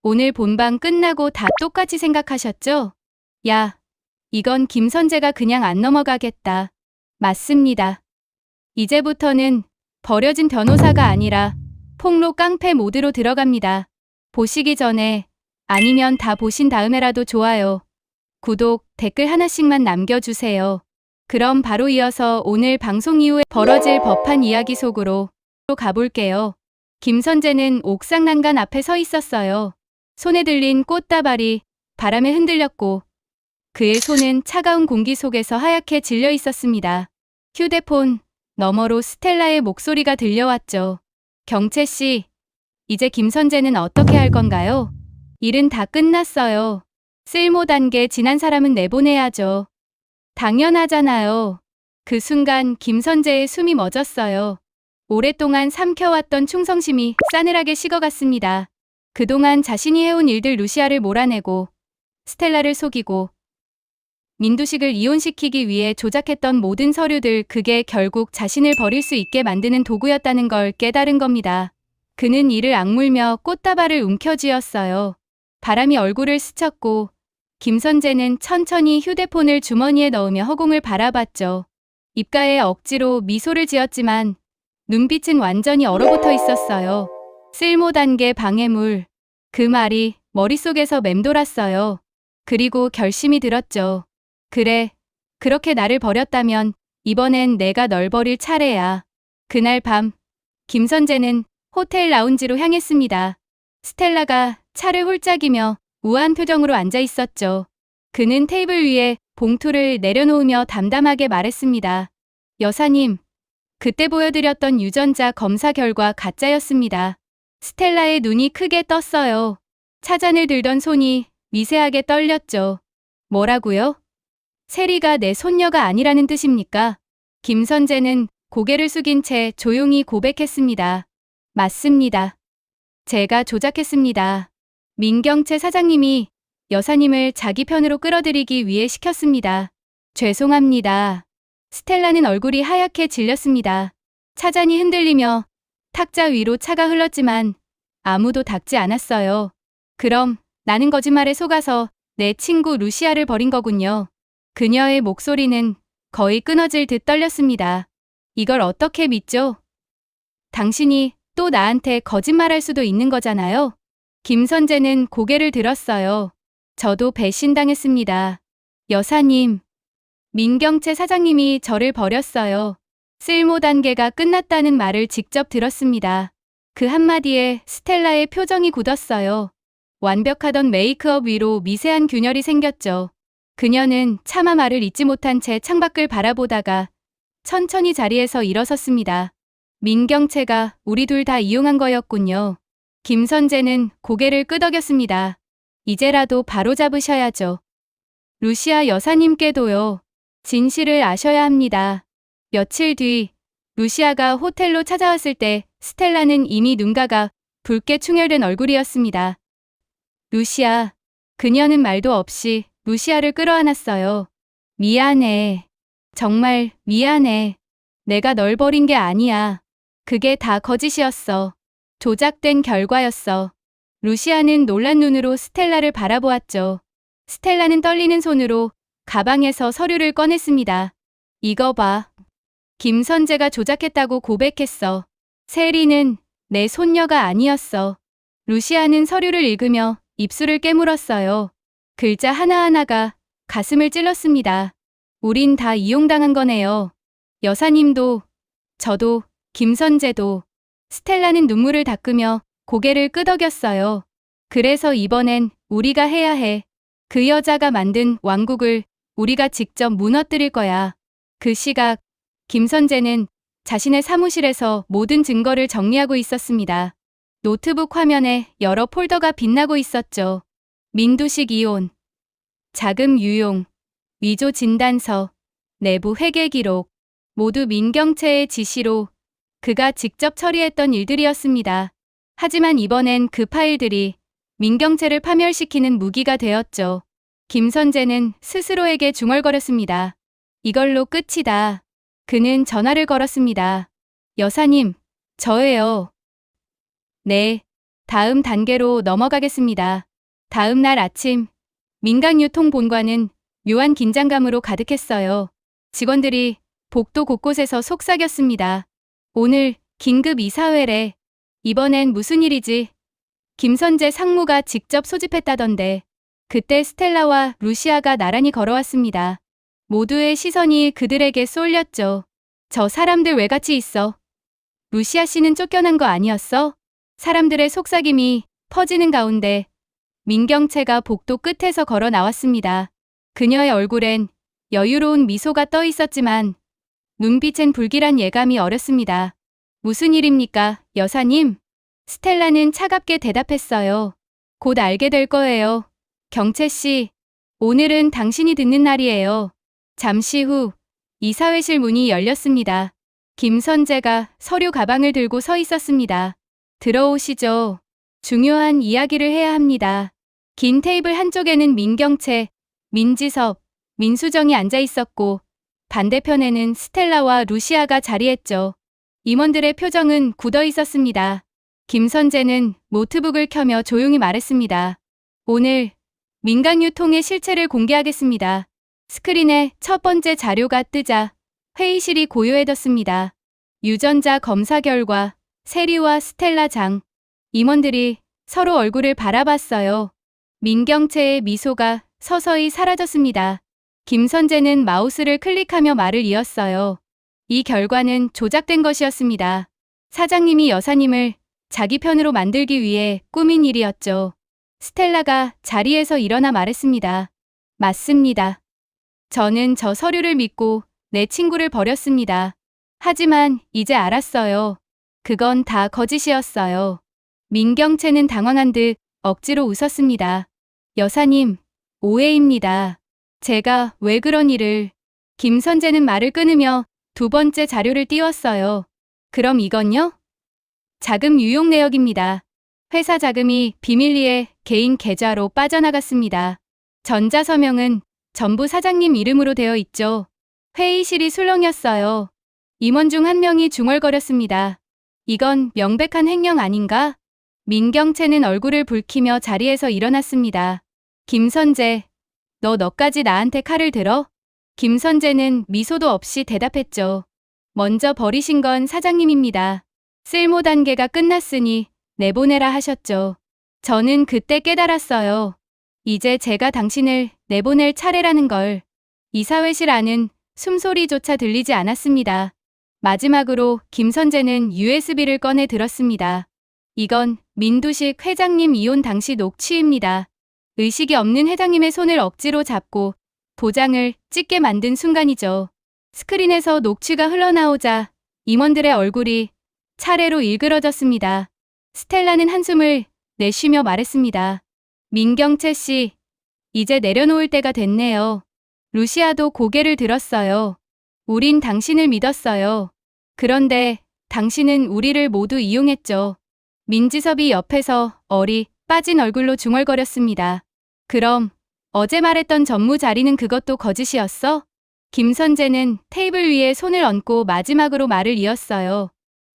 오늘 본방 끝나고 다 똑같이 생각하셨죠? 야, 이건 김선재가 그냥 안 넘어가겠다. 맞습니다. 이제부터는 버려진 변호사가 아니라 폭로 깡패 모드로 들어갑니다. 보시기 전에 아니면 다 보신 다음에라도 좋아요, 구독, 댓글 하나씩만 남겨주세요. 그럼 바로 이어서 오늘 방송 이후에 벌어질 법한 이야기 속으로 가볼게요. 김선재는 옥상 난간 앞에 서 있었어요. 손에 들린 꽃다발이 바람에 흔들렸고 그의 손은 차가운 공기 속에서 하얗게 질려 있었습니다. 휴대폰 너머로 스텔라의 목소리가 들려왔죠. 경채 씨, 이제 김선재는 어떻게 할 건가요? 일은 다 끝났어요. 쓸모 단계 지난 사람은 내보내야죠. 당연하잖아요. 그 순간 김선재의 숨이 멎었어요. 오랫동안 삼켜왔던 충성심이 싸늘하게 식어갔습니다. 그동안 자신이 해온 일들, 루시아를 몰아내고 스텔라를 속이고 민두식을 이혼시키기 위해 조작했던 모든 서류들, 그게 결국 자신을 버릴 수 있게 만드는 도구였다는 걸 깨달은 겁니다. 그는 이를 악물며 꽃다발을 움켜쥐었어요. 바람이 얼굴을 스쳤고 김선재는 천천히 휴대폰을 주머니에 넣으며 허공을 바라봤죠. 입가에 억지로 미소를 지었지만 눈빛은 완전히 얼어붙어 있었어요. 쓸모 단계 방해물. 그 말이 머릿속에서 맴돌았어요. 그리고 결심이 들었죠. 그래, 그렇게 나를 버렸다면 이번엔 내가 널 버릴 차례야. 그날 밤, 김선재는 호텔 라운지로 향했습니다. 스텔라가 차를 홀짝이며 우아한 표정으로 앉아 있었죠. 그는 테이블 위에 봉투를 내려놓으며 담담하게 말했습니다. 여사님, 그때 보여드렸던 유전자 검사 결과 가짜였습니다. 스텔라의 눈이 크게 떴어요. 차잔을 들던 손이 미세하게 떨렸죠. 뭐라고요? 세리가 내 손녀가 아니라는 뜻입니까? 김선재는 고개를 숙인 채 조용히 고백했습니다. 맞습니다. 제가 조작했습니다. 민경채 사장님이 여사님을 자기 편으로 끌어들이기 위해 시켰습니다. 죄송합니다. 스텔라는 얼굴이 하얗게 질렸습니다. 차잔이 흔들리며 탁자 위로 차가 흘렀지만 아무도 닦지 않았어요. 그럼 나는 거짓말에 속아서 내 친구 루시아를 버린 거군요. 그녀의 목소리는 거의 끊어질 듯 떨렸습니다. 이걸 어떻게 믿죠? 당신이 또 나한테 거짓말할 수도 있는 거잖아요. 김선재는 고개를 들었어요. 저도 배신당했습니다. 여사님, 민경채 사장님이 저를 버렸어요. 쓸모 단계가 끝났다는 말을 직접 들었습니다. 그 한마디에 스텔라의 표정이 굳었어요. 완벽하던 메이크업 위로 미세한 균열이 생겼죠. 그녀는 차마 말을 잇지 못한 채 창밖을 바라보다가 천천히 자리에서 일어섰습니다. 민경채가 우리 둘 다 이용한 거였군요. 김선재는 고개를 끄덕였습니다. 이제라도 바로잡으셔야죠. 루시아 여사님께도요. 진실을 아셔야 합니다. 며칠 뒤 루시아가 호텔로 찾아왔을 때 스텔라는 이미 눈가가 붉게 충혈된 얼굴이었습니다. 루시아, 그녀는 말도 없이 루시아를 끌어안았어요. 미안해. 정말 미안해. 내가 널 버린 게 아니야. 그게 다 거짓이었어. 조작된 결과였어. 루시아는 놀란 눈으로 스텔라를 바라보았죠. 스텔라는 떨리는 손으로 가방에서 서류를 꺼냈습니다. 이거 봐. 김선재가 조작했다고 고백했어. 세리는 내 손녀가 아니었어. 루시아는 서류를 읽으며 입술을 깨물었어요. 글자 하나하나가 가슴을 찔렀습니다. 우린 다 이용당한 거네요. 여사님도, 저도, 김선재도. 스텔라는 눈물을 닦으며 고개를 끄덕였어요. 그래서 이번엔 우리가 해야 해. 그 여자가 만든 왕국을 우리가 직접 무너뜨릴 거야. 그 시각, 김선재는 자신의 사무실에서 모든 증거를 정리하고 있었습니다. 노트북 화면에 여러 폴더가 빛나고 있었죠. 민두식 이혼, 자금 유용, 위조 진단서, 내부 회계 기록, 모두 민경채의 지시로 그가 직접 처리했던 일들이었습니다. 하지만 이번엔 그 파일들이 민경채를 파멸시키는 무기가 되었죠. 김선재는 스스로에게 중얼거렸습니다. 이걸로 끝이다. 그는 전화를 걸었습니다. 여사님, 저예요. 네, 다음 단계로 넘어가겠습니다. 다음 날 아침, 민간유통본관은 묘한 긴장감으로 가득했어요. 직원들이 복도 곳곳에서 속삭였습니다. 오늘 긴급 이사회래. 이번엔 무슨 일이지? 김선재 상무가 직접 소집했다던데. 그때 스텔라와 루시아가 나란히 걸어왔습니다. 모두의 시선이 그들에게 쏠렸죠. 저 사람들 왜 같이 있어? 루시아 씨는 쫓겨난 거 아니었어? 사람들의 속삭임이 퍼지는 가운데 민경채가 복도 끝에서 걸어 나왔습니다. 그녀의 얼굴엔 여유로운 미소가 떠 있었지만 눈빛엔 불길한 예감이 어렸습니다. 무슨 일입니까, 여사님? 스텔라는 차갑게 대답했어요. 곧 알게 될 거예요. 경채 씨, 오늘은 당신이 듣는 날이에요. 잠시 후 이사회실 문이 열렸습니다. 김선재가 서류 가방을 들고 서 있었습니다. 들어오시죠. 중요한 이야기를 해야 합니다. 긴 테이블 한쪽에는 민경채, 민지섭, 민수정이 앉아 있었고 반대편에는 스텔라와 루시아가 자리했죠. 임원들의 표정은 굳어 있었습니다. 김선재는 노트북을 켜며 조용히 말했습니다. 오늘 민간유통의 실체를 공개하겠습니다. 스크린에 첫 번째 자료가 뜨자 회의실이 고요해졌습니다. 유전자 검사 결과 세리와 스텔라 장, 임원들이 서로 얼굴을 바라봤어요. 민경채의 미소가 서서히 사라졌습니다. 김선재는 마우스를 클릭하며 말을 이었어요. 이 결과는 조작된 것이었습니다. 사장님이 여사님을 자기 편으로 만들기 위해 꾸민 일이었죠. 스텔라가 자리에서 일어나 말했습니다. 맞습니다. 저는 저 서류를 믿고 내 친구를 버렸습니다. 하지만 이제 알았어요. 그건 다 거짓이었어요. 민경채는 당황한 듯 억지로 웃었습니다. 여사님, 오해입니다. 제가 왜 그런 일을... 김선재는 말을 끊으며 두 번째 자료를 띄웠어요. 그럼 이건요? 자금 유용 내역입니다. 회사 자금이 비밀리에 개인 계좌로 빠져나갔습니다. 전자서명은 전부 사장님 이름으로 되어 있죠. 회의실이 술렁였어요. 임원 중 한 명이 중얼거렸습니다. 이건 명백한 횡령 아닌가? 민경채는 얼굴을 붉히며 자리에서 일어났습니다. 김선재, 너까지 나한테 칼을 들어? 김선재는 미소도 없이 대답했죠. 먼저 버리신 건 사장님입니다. 쓸모 단계가 끝났으니 내보내라 하셨죠. 저는 그때 깨달았어요. 이제 제가 당신을 내보낼 차례라는 걸. 이사회실 안은 숨소리조차 들리지 않았습니다. 마지막으로 김선재는 USB를 꺼내 들었습니다. 이건 민두식 회장님 이혼 당시 녹취입니다. 의식이 없는 회장님의 손을 억지로 잡고 도장을 찍게 만든 순간이죠. 스크린에서 녹취가 흘러나오자 임원들의 얼굴이 차례로 일그러졌습니다. 스텔라는 한숨을 내쉬며 말했습니다. 민경채 씨, 이제 내려놓을 때가 됐네요. 루시아도 고개를 들었어요. 우린 당신을 믿었어요. 그런데 당신은 우리를 모두 이용했죠. 민지섭이 옆에서 얼이 빠진 얼굴로 중얼거렸습니다. 그럼 어제 말했던 전무 자리는 그것도 거짓이었어? 김선재는 테이블 위에 손을 얹고 마지막으로 말을 이었어요.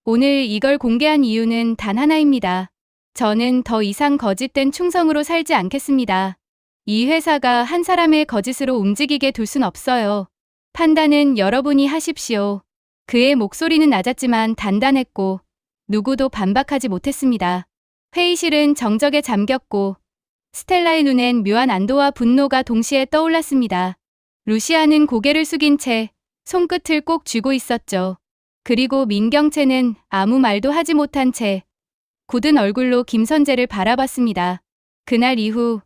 오늘 이걸 공개한 이유는 단 하나입니다. 저는 더 이상 거짓된 충성으로 살지 않겠습니다. 이 회사가 한 사람의 거짓으로 움직이게 둘 순 없어요. 판단은 여러분이 하십시오. 그의 목소리는 낮았지만 단단했고 누구도 반박하지 못했습니다. 회의실은 정적에 잠겼고 스텔라의 눈엔 묘한 안도와 분노가 동시에 떠올랐습니다. 루시아는 고개를 숙인 채 손끝을 꼭 쥐고 있었죠. 그리고 민경채는 아무 말도 하지 못한 채 굳은 얼굴로 김선재를 바라봤습니다. 그날 이후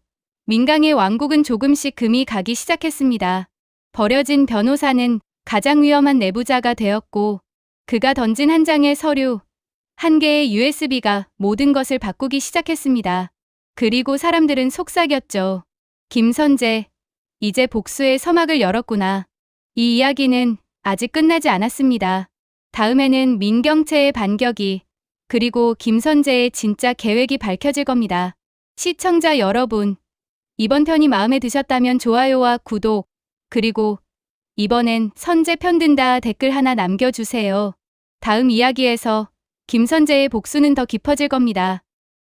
민강의 왕국은 조금씩 금이 가기 시작했습니다. 버려진 변호사는 가장 위험한 내부자가 되었고 그가 던진 한 장의 서류, 한 개의 USB가 모든 것을 바꾸기 시작했습니다. 그리고 사람들은 속삭였죠. 김선재, 이제 복수의 서막을 열었구나. 이 이야기는 아직 끝나지 않았습니다. 다음에는 민경채의 반격이, 그리고 김선재의 진짜 계획이 밝혀질 겁니다. 시청자 여러분, 이번 편이 마음에 드셨다면 좋아요와 구독, 그리고 이번엔 선재 편든다 댓글 하나 남겨주세요. 다음 이야기에서 김선재의 복수는 더 깊어질 겁니다.